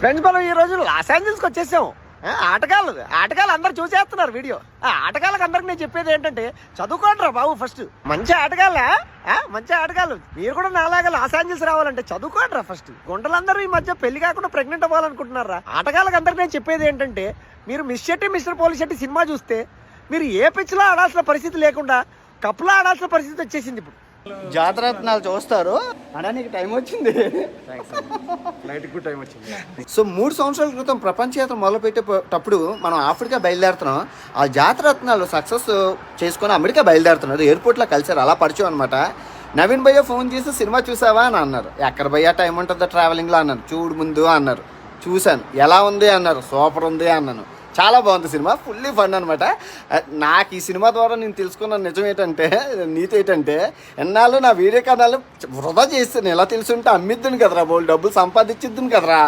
Friends మనం ఈ రోజు లాస్ ఏంజల్స్కి వచ్చేసాం. ఆటగాళ్ళు అందరు చూసేస్తున్నారు వీడియో. ఆటగాళ్ళకి అందరికి నేను చెప్పేది ఏంటంటే చదువుకోండి రా బాబు. ఫస్ట్ మంచి ఆటగాళ్ళు మీరు కూడా నాలాగా లాస్ ఏంజల్స్ రావాలంటే చదువుకోండి రా ఫస్ట్. గుంటలందరూ ఈ మధ్య పెళ్లి కాకుండా ప్రెగ్నెంట్ అవ్వాలనుకుంటున్నారా? ఆటగాళ్ళకి అందరికి నేను చెప్పేది ఏంటంటే మీరు Miss Shetty Mister Polishetty cinema చూస్తే మీరు ఏ పిచ్లో ఆడాల్సిన పరిస్థితి లేకుండా కప్లో ఆడాల్సిన పరిస్థితి వచ్చేసింది. ఇప్పుడు జాతరత్నాలు చూస్తారు అడా నీకు టైం వచ్చింది. సో 3 సంవత్సరాల క్రితం ప్రపంచ యాత్ర మొదలుపెట్టేటప్పుడు మనం ఆఫ్రికా బయలుదేరుతున్నాం. ఆ జాతరత్నాలు సక్సెస్ చేసుకొని అమెరికా బయలుదేరుతున్నారు. ఎయిర్పోర్ట్లో కలిసారు, అలా పరిచయం అనమాట. నవీన్ భయ్య ఫోన్ చేసి సినిమా చూసావా అని అన్నారు. ఎక్కడ భయ్య టైం ఉంటుందో ట్రావెలింగ్లో అన్నారు. చూడు ముందు అన్నారు. చూశాను. ఎలా ఉంది అన్నారు. సూపర్ ఉంది అన్నాను. చాలా బాగుంది సినిమా, ఫుల్లీ ఫన్ అనమాట. నాకు ఈ సినిమా ద్వారా నేను తెలుసుకున్న నిజం ఏంటంటే, నీతి ఏంటంటే, ఎన్నాళ్ళు నా వీడియో కథలు వృధా చేస్తాను. ఎలా తెలుసుంటే అమ్మిద్దును కదరా, బోల్ డబ్బులు సంపాదించిద్దును కదరా.